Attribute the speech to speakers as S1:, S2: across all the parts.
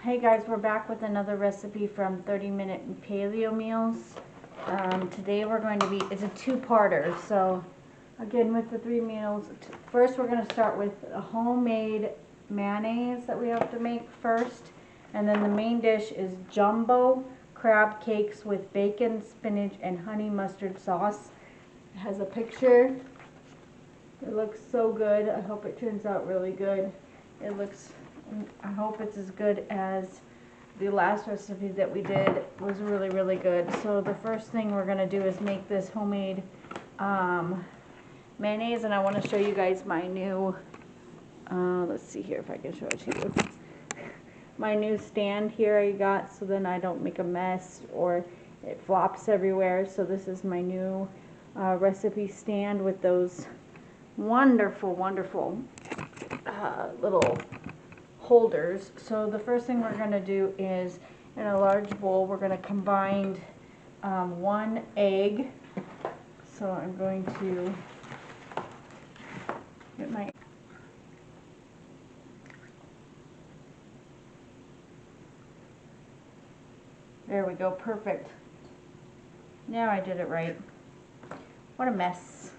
S1: Hey guys, we're back with another recipe from 30-minute paleo meals. Today we're going to be, it's a two-parter. So again, with the 3 meals, first we're going to start with a homemade mayonnaise that we have to make first. And then the main dish is jumbo crab cakes with bacon, spinach, and honey mustard sauce. It has a picture. It looks so good. I hope it turns out really good. I hope it's as good as the last recipe that we did. It was really, really good. So the first thing we're going to do is make this homemade mayonnaise, and I want to show you guys my new, let's see here if I can show it to you. My new stand here I got so then I don't make a mess or it flops everywhere. So this is my new recipe stand with those wonderful, wonderful little holders. So the first thing we're going to do is, in a large bowl, we're going to combine 1 egg. So I'm going to get my there we go, perfect. Now I did it right. What a mess.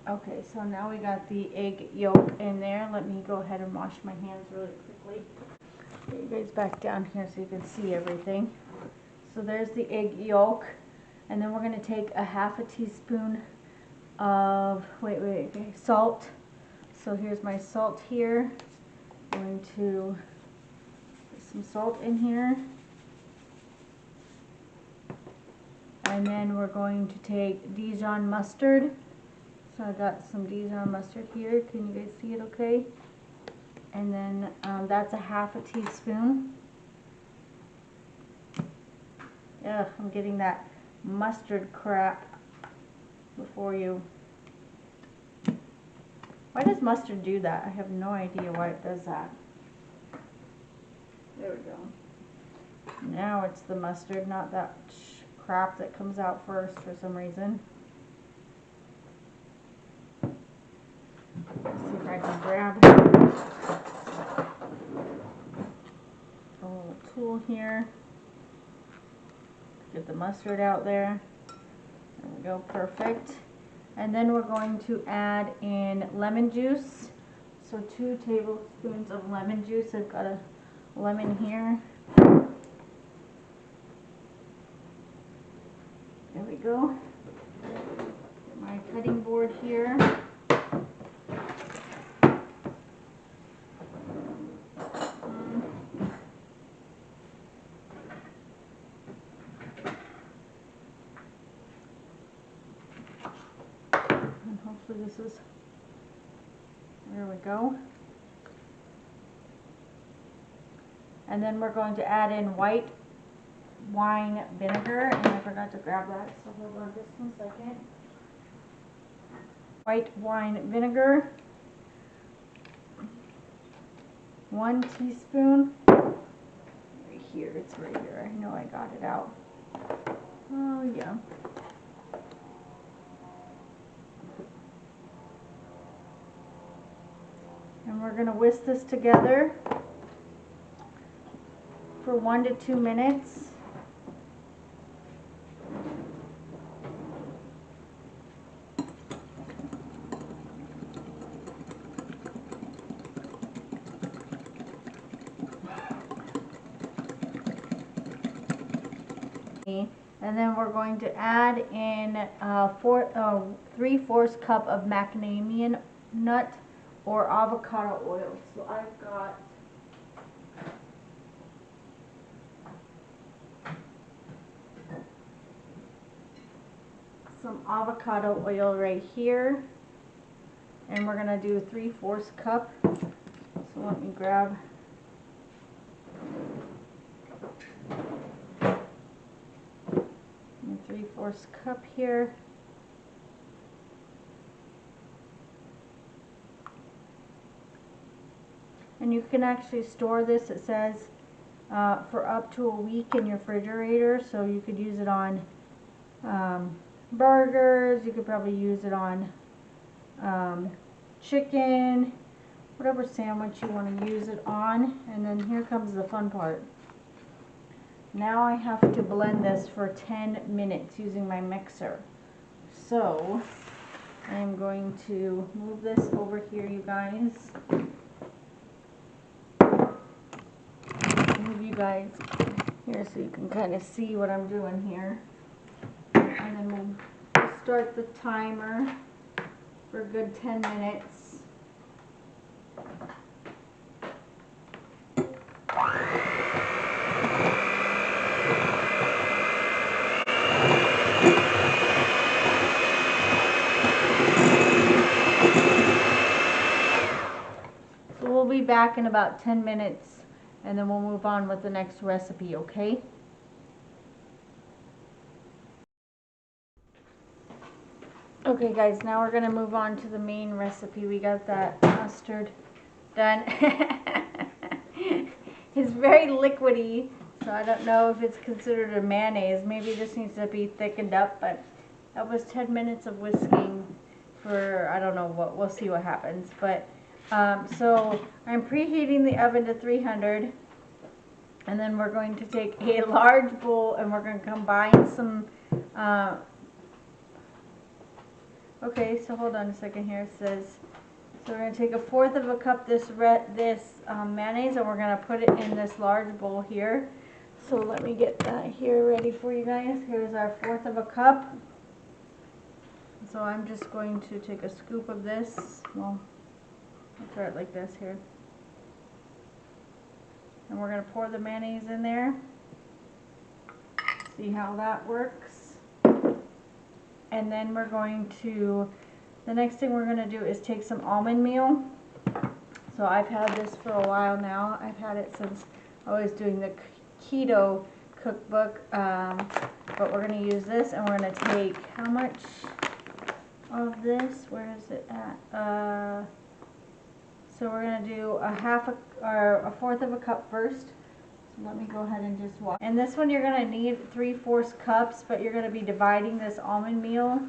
S1: Okay, so now we got the egg yolk in there. Let me go ahead and wash my hands really quickly. Get you guys back down here so you can see everything. So there's the egg yolk. And then we're going to take a ½ teaspoon of, salt. So here's my salt here. I'm going to put some salt in here. And then we're going to take Dijon mustard. So I got some Dijon mustard here. Can you guys see it okay? And then that's a ½ teaspoon. Ugh, I'm getting that mustard crap before you. Why does mustard do that? I have no idea why it does that. There we go. Now it's the mustard, not that crap that comes out first for some reason. Let's see if I can grab a little tool here. Get the mustard out there. There we go, perfect. And then we're going to add in lemon juice. So 2 tablespoons of lemon juice. I've got a lemon here. There we go. Get my cutting board here. And hopefully this is, there we go. And then we're going to add in white wine vinegar, and I forgot to grab that, so hold on just 1 second. White wine vinegar, 1 teaspoon. Right here, it's right here. I know I got it out. Oh yeah. And we're going to whisk this together for 1 to 2 minutes. And then we're going to add in 3/4 cup of macadamia nut or avocado oil. So I've got some avocado oil right here, and we're going to do 3/4 cup. So let me grab my 3/4 cup here. And you can actually store this, it says, for up to a week in your refrigerator. So you could use it on burgers. You could probably use it on chicken, whatever sandwich you want to use it on. And then here comes the fun part. Now I have to blend this for 10 minutes using my mixer. So I am going to move this over here, you guys. Move you guys here so you can kind of see what I'm doing here. And then we'll start the timer for a good 10 minutes. So we'll be back in about 10 minutes and then we'll move on with the next recipe, okay? Okay guys, now we're gonna move on to the main recipe. We got that mustard done. It's very liquidy, so I don't know if it's considered a mayonnaise. Maybe it just needs to be thickened up, but that was 10 minutes of whisking for, I don't know what, we'll see what happens. But so I'm preheating the oven to 300, and then we're going to take a large bowl and we're going to combine some okay, so hold on a second here. It says, so we're going to take 1/4 of a cup this mayonnaise and we're going to put it in this large bowl here. So let me get that here ready for you guys. Here's our 1/4 of a cup. So I'm just going to take a scoop of this. Well, I'll try it like this here. And we're going to pour the mayonnaise in there. See how that works. And then we're going to, the next thing we're going to do is take some almond meal. So I've had this for a while now. I've had it since I was doing the keto cookbook. But we're going to use this and we're going to take, how much of this? Where is it at? So we're going to do a 1/4 of a cup first. So let me go ahead and just wash. And this one you're going to need 3/4 cups, but you're going to be dividing this almond meal.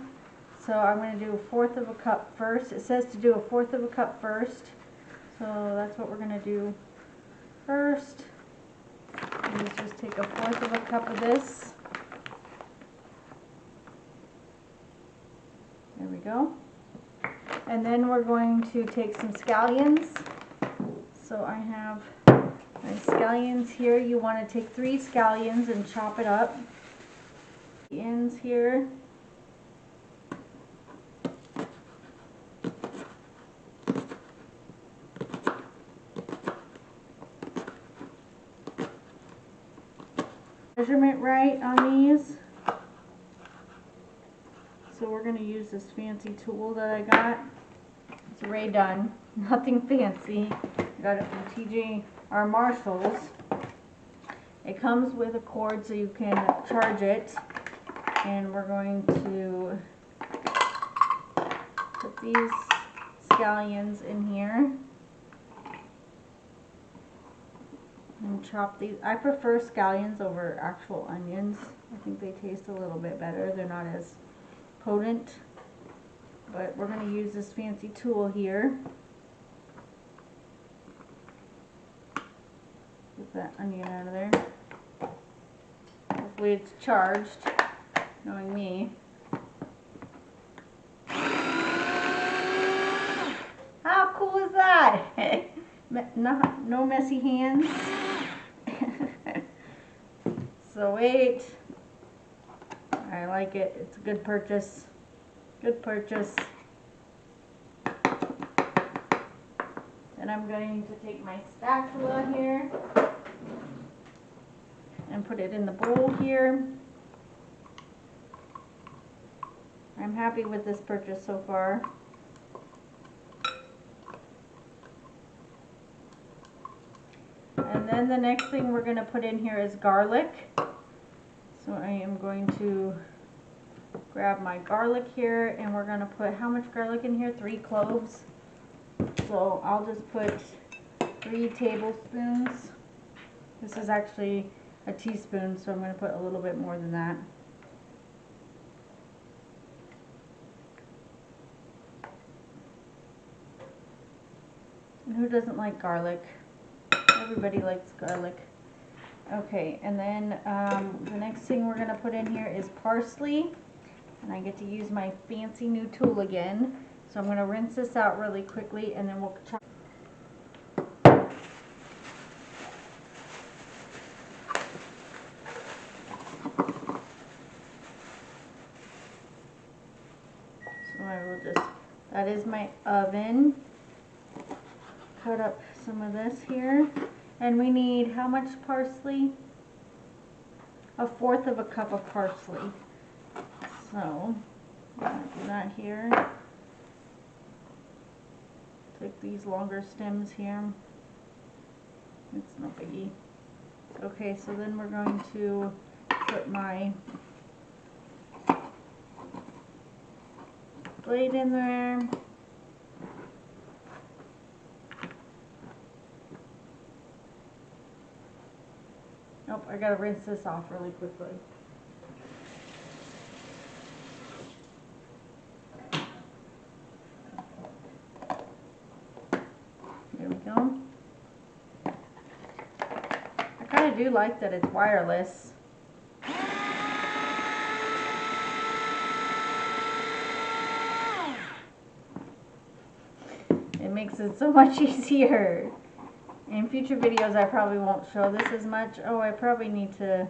S1: So I'm going to do 1/4 of a cup first. It says to do 1/4 of a cup first. So that's what we're going to do first. Let's just take 1/4 of a cup of this. There we go. And then we're going to take some scallions. So I have my scallions here. You want to take 3 scallions and chop it up. The ends here. Measurement right on these. So we're going to use this fancy tool that I got. It's Ray Dunn. Nothing fancy. I got it from TJ or Marshalls. It comes with a cord so you can charge it. And we're going to put these scallions in here. And chop these. I prefer scallions over actual onions. I think they taste a little bit better. They're not as potent. But we're going to use this fancy tool here. Get that onion out of there. Hopefully it's charged, knowing me. How cool is that? No messy hands. So wait. I like it. It's a good purchase. Good purchase. Then I'm going to take my spatula here and put it in the bowl here. I'm happy with this purchase so far. And then the next thing we're going to put in here is garlic. So I am going to grab my garlic here and we're going to put how much garlic in here? 3 cloves. So I'll just put 3 tablespoons. This is actually a teaspoon, so I'm going to put a little bit more than that. And who doesn't like garlic? Everybody likes garlic. Okay, and then the next thing we're going to put in here is parsley. And I get to use my fancy new tool again. So I'm going to rinse this out really quickly and then we'll chop. So I will just, that is my oven. Cut up some of this here. And we need how much parsley? 1/4 of a cup of parsley. So, I'm going to do that here. Take these longer stems here. It's no biggie. Okay, so then we're going to put my blade in there. Nope, I gotta rinse this off really quickly. There we go. I kind of do like that it's wireless. It makes it so much easier. In future videos I probably won't show this as much. Oh, I probably need to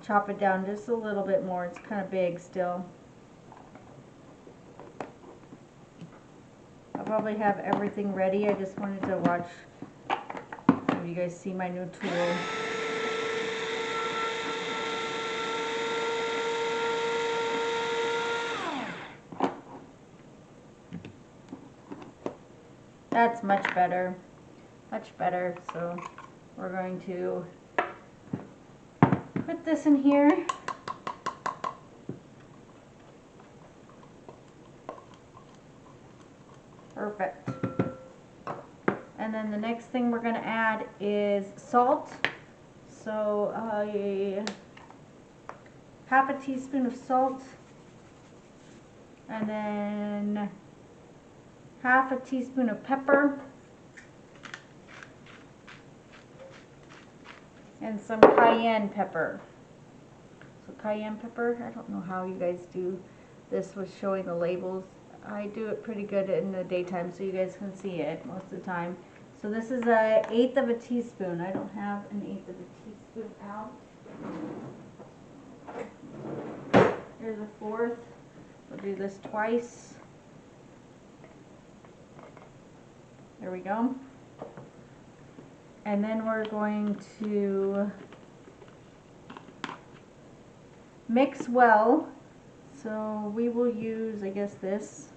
S1: chop it down just a little bit more. It's kind of big still. I'll probably have everything ready. I just wanted to watch so you guys see my new tool. That's much better. Much better. So we're going to put this in here. Perfect. And then the next thing we're going to add is salt. So 1/2 teaspoon of salt. And then 1/2 teaspoon of pepper. And some cayenne pepper. So cayenne pepper, I don't know how you guys do this with showing the labels. I do it pretty good in the daytime so you guys can see it most of the time. So this is 1/8 of a teaspoon. I don't have 1/8 of a teaspoon out. Here's 1/4. We'll do this twice. There we go. And then we're going to mix well. So we will use, I guess, this.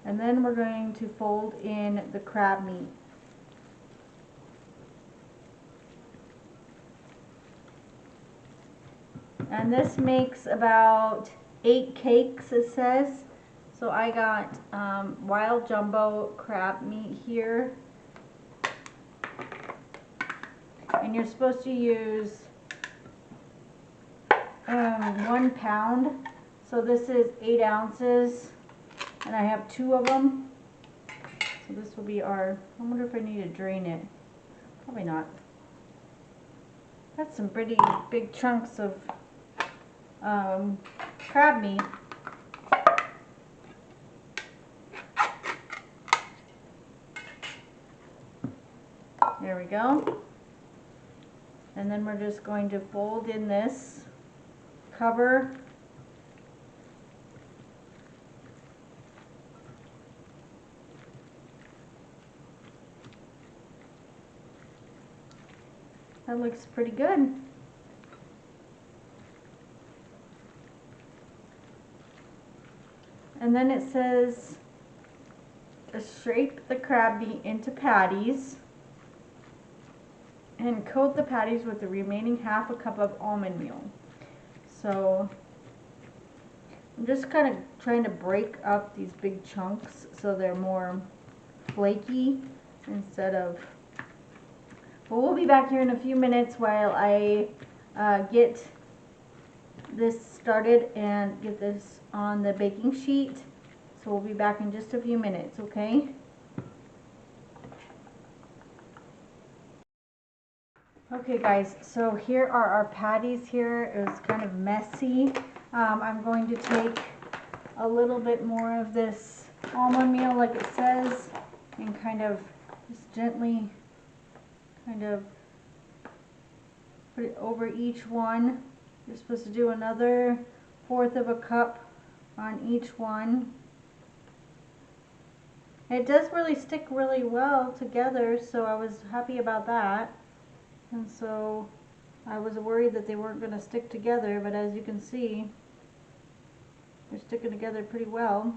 S1: And then we're going to fold in the crab meat. And this makes about 8 cakes, it says. So I got wild jumbo crab meat here. And you're supposed to use 1 pound. So this is 8 ounces. And I have 2 of them. So this will be our, I wonder if I need to drain it. Probably not. That's some pretty big chunks of crab meat. There we go. And then we're just going to fold in this, cover, that looks pretty good. And then it says to shape the crab meat into patties and coat the patties with the remaining 1/2 cup of almond meal. So I'm just kind of trying to break up these big chunks so they're more flaky instead of, well, we'll be back here in a few minutes while I get this started and get this on the baking sheet. So we'll be back in just a few minutes, okay? Okay guys, so here are our patties here. It was kind of messy. I'm going to take a little bit more of this almond meal like it says and kind of just gently kind of put it over each one. You're supposed to do another 1/4 of a cup on each one. It does really stick really well together, so I was happy about that. And so I was worried that they weren't going to stick together, but as you can see, they're sticking together pretty well.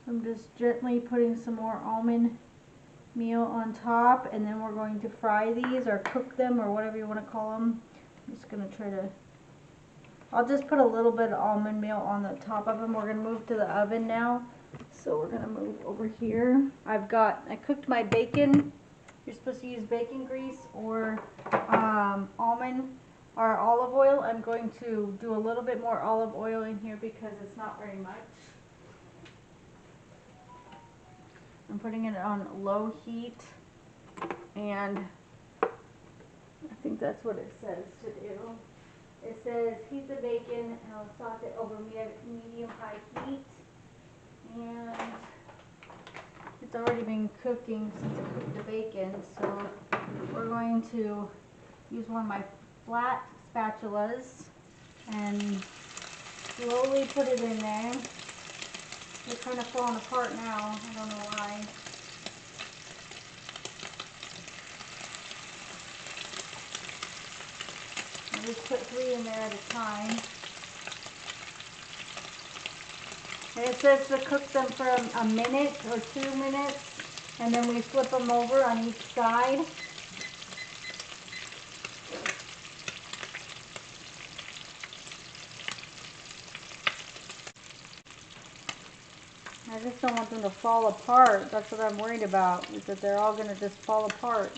S1: So I'm just gently putting some more almond meal on top, and then we're going to fry these or cook them or whatever you want to call them. I'm just going to try to, I'll just put a little bit of almond meal on the top of them. We're going to move to the oven now. So we're going to move over here. I cooked my bacon. You're supposed to use bacon grease or almond or olive oil. I'm going to do a little bit more olive oil in here because it's not very much. I'm putting it on low heat, and I think that's what it says to do. It says heat the bacon and I'll saute it over medium-high heat, and it's already been cooking since I cooked the bacon, so we're going to use one of my flat spatulas and slowly put it in there. They're kind of falling apart now. I don't know why. I just put 3 in there at a time. And it says to cook them for a minute or 2 minutes, and then we flip them over on each side. I just don't want them to fall apart. That's what I'm worried about, is that they're all going to just fall apart.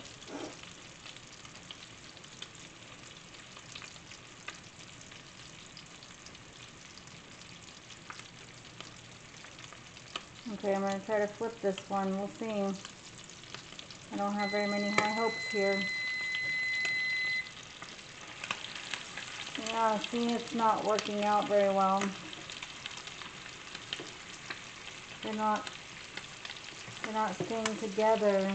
S1: Okay, I'm going to try to flip this one. We'll see. I don't have very many high hopes here. Yeah, see, it's not working out very well. They're not staying together.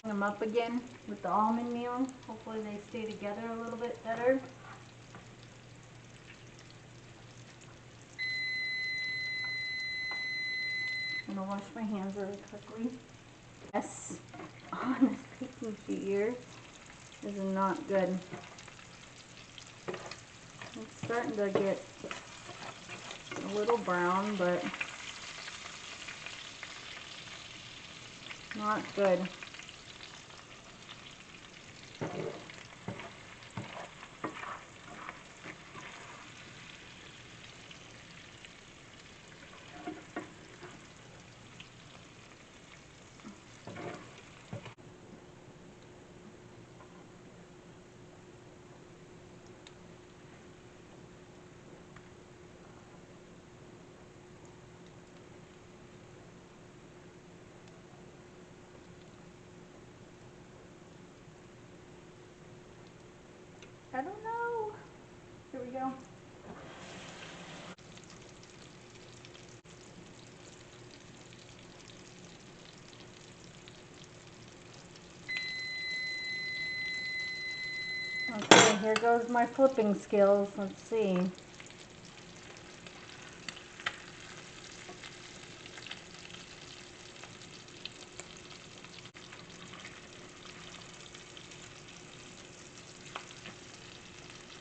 S1: Bring them up again with the almond meal. Hopefully they stay together a little bit better. I'm gonna wash my hands really quickly. Yes, on this baking sheet here is not good. It's starting to get a little brown, but not good. I don't know. Here we go. Okay, here goes my flipping skills. Let's see.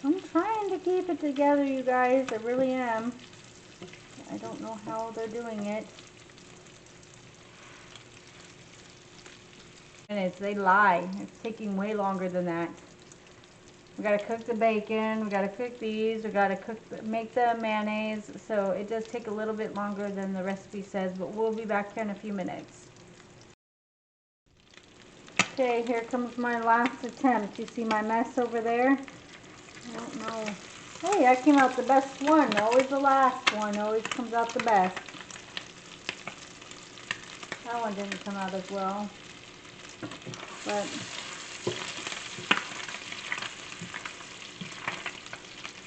S1: I'm trying to keep it together, you guys. I really am. I don't know how they're doing it. Minutes, they lie. It's taking way longer than that. We gotta cook the bacon, we gotta cook these, we gotta make the mayonnaise, so it does take a little bit longer than the recipe says, but we'll be back here in a few minutes. Okay, here comes my last attempt. You see my mess over there? I don't know. Hey, that came out the best one. Always the last one. Always comes out the best. That one didn't come out as well. But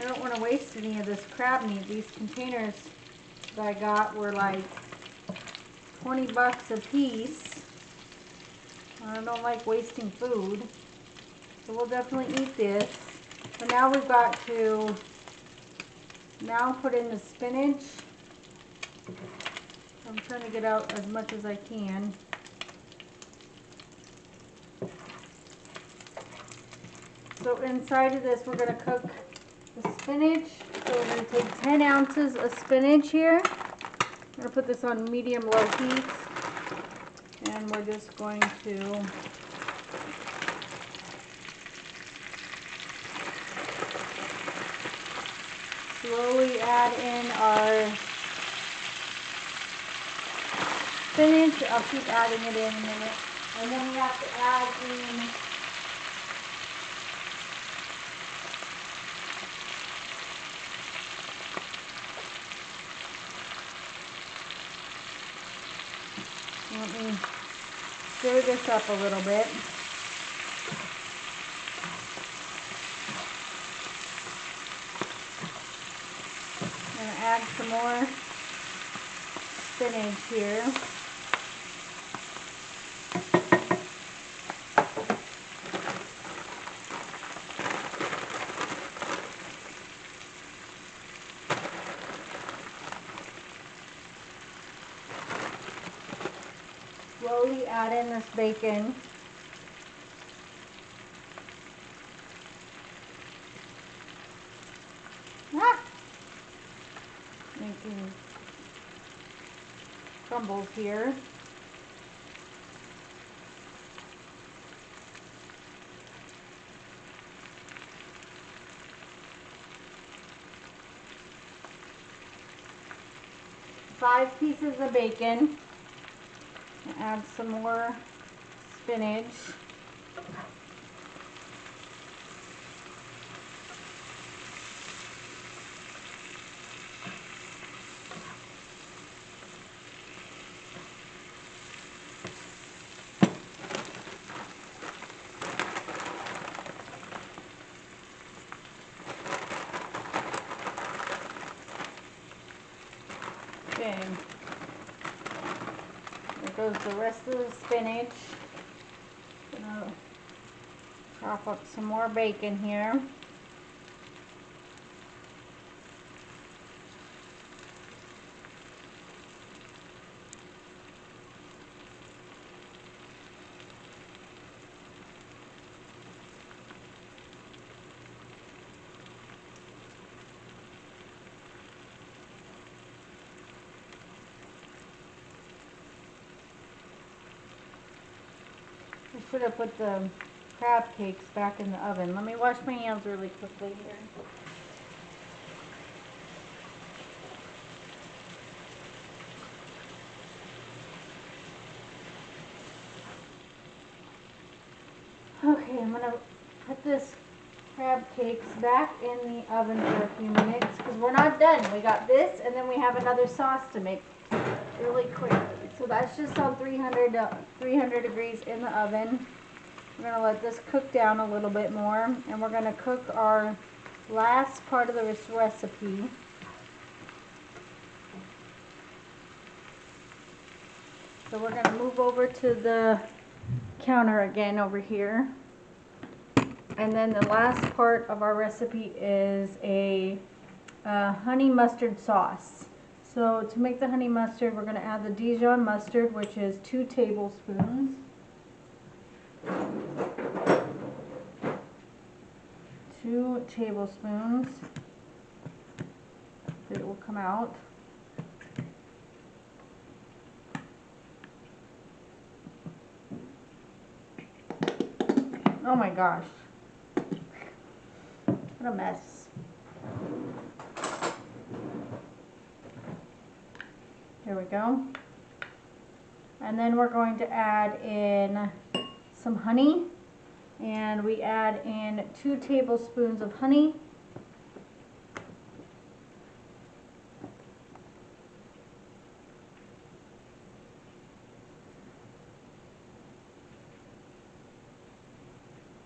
S1: I don't want to waste any of this crab meat. These containers that I got were like 20 bucks a piece. I don't like wasting food. So we'll definitely eat this. But now we've got to now put in the spinach. I'm trying to get out as much as I can. So inside of this we're going to cook the spinach. So we're going to take 10 ounces of spinach here. I'm going to put this on medium-low heat. And we're just going to slowly add in our spinach. I'll keep adding it in a minute. And then we have to add in let me stir this up a little bit. I'm going to add some more spinach here. Slowly add in this bacon. Making crumbles here. Five pieces of bacon. Add some more spinach. Okay. There goes the rest of the spinach. Gonna chop up some more bacon here. I should have put the crab cakes back in the oven. Let me wash my hands really quickly here. Okay, I'm going to put this crab cakes back in the oven for a few minutes because we're not done. We got this and then we have another sauce to make really quickly. So that's just on 300 degrees in the oven. We're going to let this cook down a little bit more, and we're going to cook our last part of this recipe. So we're going to move over to the counter again over here. And then the last part of our recipe is a honey mustard sauce. So to make the honey mustard, we're going to add the Dijon mustard, which is 2 tablespoons. 2 tablespoons. It will come out. Oh my gosh. What a mess. There we go. And then we're going to add in some honey, and we add in 2 tablespoons of honey.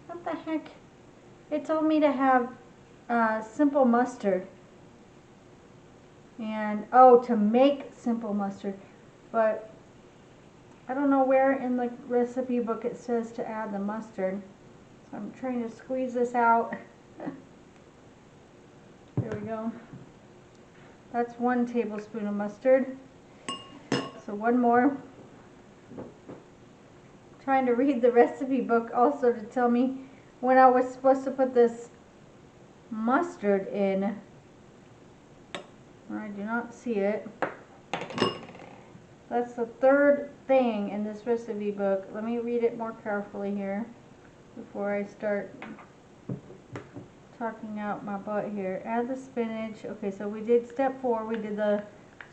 S1: What the heck? It told me to have simple mustard. And, oh, to make simple mustard. But I don't know where in the recipe book it says to add the mustard. So I'm trying to squeeze this out. There we go. That's 1 tablespoon of mustard. So 1 more. Trying to read the recipe book also to tell me when I was supposed to put this mustard in. I do not see it. That's the 3rd thing in this recipe book. Let me read it more carefully here before I start talking out my butt here. Add the spinach. Okay, so we did step 4. We did the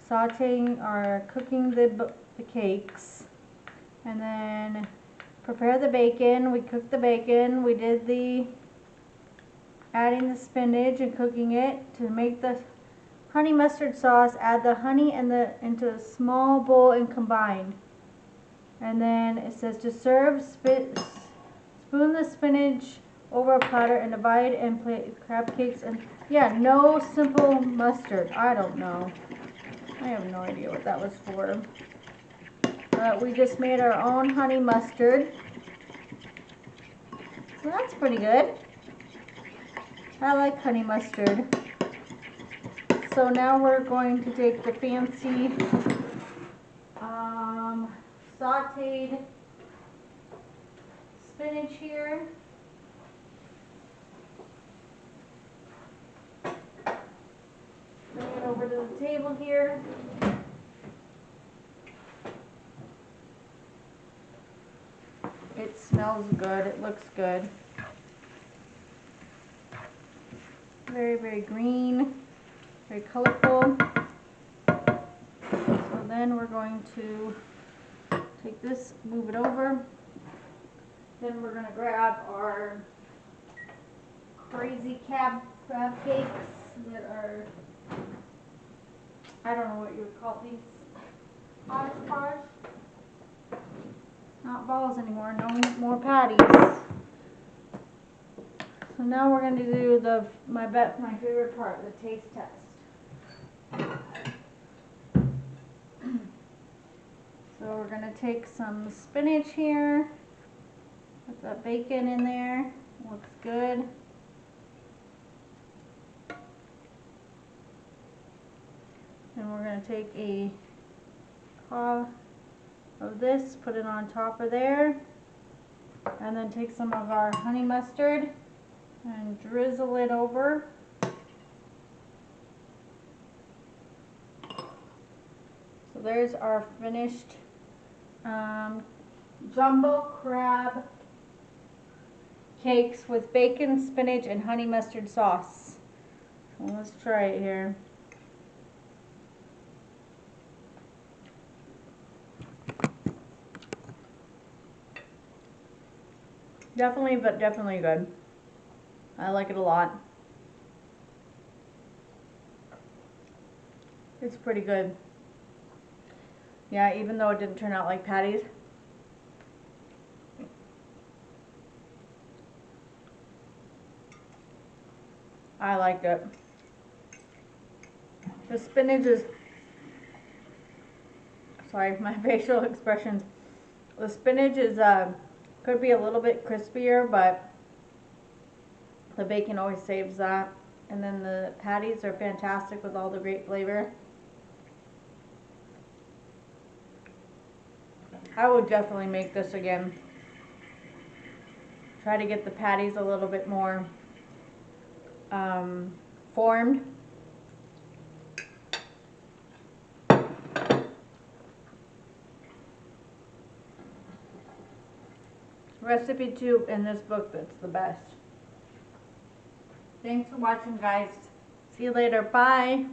S1: sauteing or cooking the cakes. And then prepare the bacon. We cooked the bacon. We did the adding the spinach and cooking it to make the honey mustard sauce. Add the honey and into a small bowl and combine. And then it says to serve, spoon the spinach over a platter and divide and plate crab cakes. And yeah, no simple mustard. I don't know. I have no idea what that was for. But we just made our own honey mustard. So that's pretty good. I like honey mustard. So now we're going to take the fancy sauteed spinach here. Bring it over to the table here. It smells good. It looks good. Very, very green. Very colorful. So then we're going to take this, move it over. Then we're going to grab our crazy crab cakes that are, I don't know what you would call these. Hodgepodge. Not balls anymore, no more patties. So now we're going to do my favorite part, the taste test. So we're going to take some spinach here, put the bacon in there, looks good. Then we're going to take a paw of this, put it on top of there, and then take some of our honey mustard and drizzle it over. So there's our finished jumbo crab cakes with bacon, spinach, and honey mustard sauce. So let's try it here. Definitely good. I like it a lot. It's pretty good. Yeah, even though it didn't turn out like patties. I liked it. The spinach is, sorry, my facial expressions. The spinach is, could be a little bit crispier, but the bacon always saves that. And then the patties are fantastic with all the great flavor. I would definitely make this again. Try to get the patties a little bit more formed. Recipe 2 in this book that's the best. Thanks for watching, guys. See you later. Bye.